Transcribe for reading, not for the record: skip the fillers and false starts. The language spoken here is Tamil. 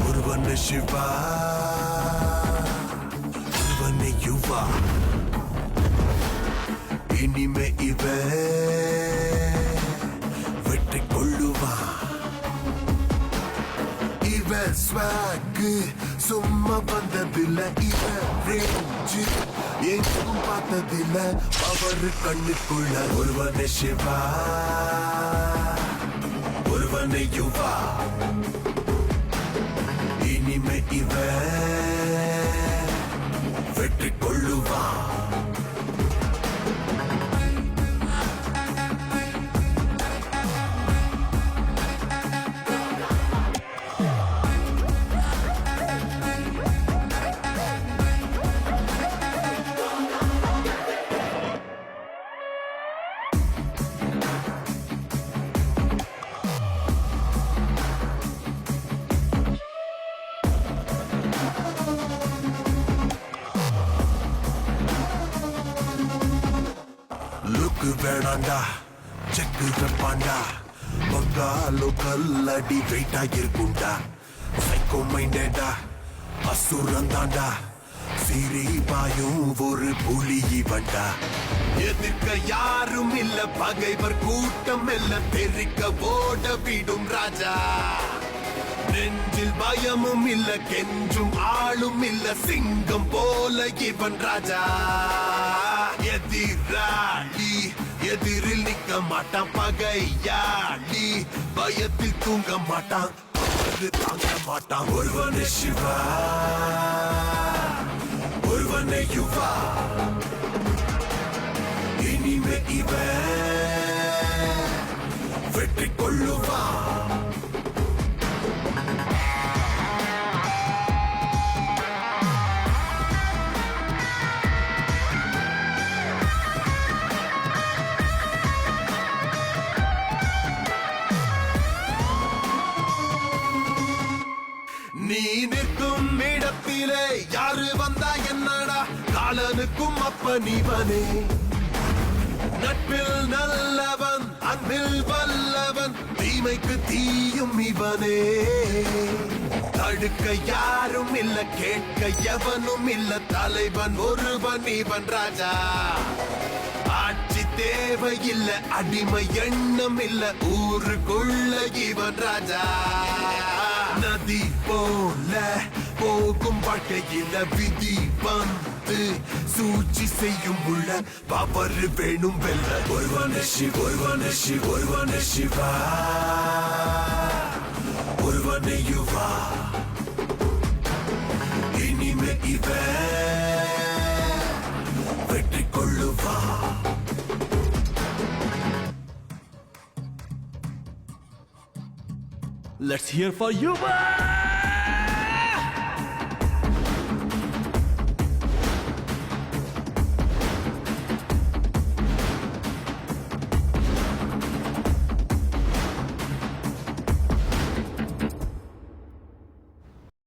ஒருவனை சிவா, ஒருவனை யுவா, இனிமே இவன் வெற்றி கொள்ளுவான். இவன் ஸ்வாக்கு சும்மா வந்ததில்ல, இவன் ரேஞ்சு எங்கும் பார்த்ததில்ல. அவரு கண்ணுக்குள்ள ஒருவனை சிவா, ஒருவனை யுவா, இனிமே இவன் வெற்றி கொள்ளுவான். லுக்கு வேணாண்டா, செக்கு வெப்பாண்டா, பங்காலோ கல்லடி வெயிட்டா இருக்குண்டா. சைக்கோ மைண்டேடா, அசுரந்தாண்டா, சீரி பாயும் ஒரு புலி இவன்டா. எதிர்க்க யாரும் இல்ல, பகைவர் கூட்டம் எல்லாம் தெரிக்க ஓட விடும் ராஜா. நெஞ்சில் பயமும் இல்ல, கெஞ்சும் ஆளும் இல்ல, சிங்கம் போல இவன் ராஜா. எதிராளி எதிரில் நிக்க மாட்டான், பகையாளி பயத்தில் தூங்க மாட்டான், தாங்க மாட்டான். ஒருவனை சிவா, ஒருவனை யுவா, இனிமே இவன் வெற்றி கொள்ளுவான். நீ நிற்கும் இடத்திலே யாரு வந்தா என்னடா, காலனுக்கும் அப்பனிவனே. நட்பில் நல்லவன், அன்பில் வல்லவன், தீமைக்கு தீயும் இவனே. தடுக்க யாரும் இல்ல, கேட்க எவனும் இல்ல, தலைவன் ஒருவன் இவன் ராஜா. ஆட்சி தேவையில்ல, அடிமை எண்ணம் இல்ல, ஊருக்குள்ள இவன் ராஜா. நதி போல போகும் வாழ்க்கையில விதி வந்து சூழ்ச்சி செய்யும் உள்ள பவர் வேணும் வெல்ல. ஒருவனை சிவ, ஒருவனை சிவ, ஒருவனை சிவா, ஒருவனை யுவா, இனிமே இவன் வெற்றி கொள்ளுவா. Let's hear for you, man!